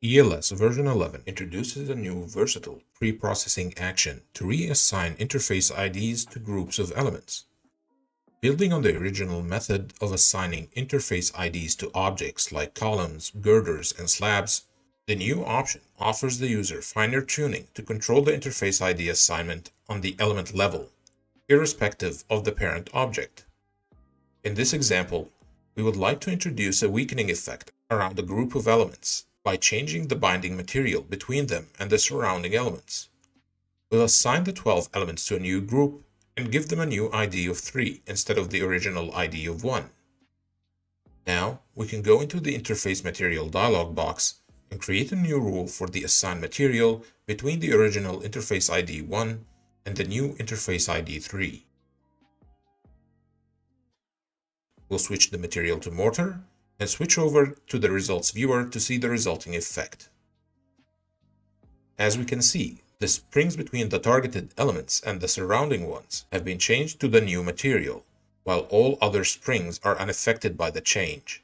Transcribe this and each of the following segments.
ELS version 11 introduces a new versatile pre-processing action to reassign interface IDs to groups of elements. Building on the original method of assigning interface IDs to objects like columns, girders, and slabs, the new option offers the user finer tuning to control the interface ID assignment on the element level, irrespective of the parent object. In this example, we would like to introduce a weakening effect around a group of elements by changing the binding material between them and the surrounding elements. We'll assign the 12 elements to a new group and give them a new ID of 3 instead of the original ID of 1. Now, we can go into the Interface Material dialog box and create a new rule for the assigned material between the original Interface ID 1 and the new Interface ID 3. We'll switch the material to Mortar and switch over to the results viewer to see the resulting effect. As we can see, the springs between the targeted elements and the surrounding ones have been changed to the new material, while all other springs are unaffected by the change.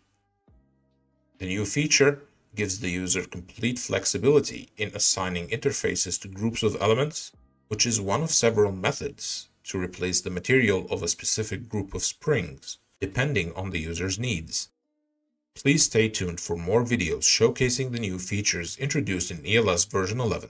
The new feature gives the user complete flexibility in assigning interfaces to groups of elements, which is one of several methods to replace the material of a specific group of springs, depending on the user's needs. Please stay tuned for more videos showcasing the new features introduced in ELS version 11.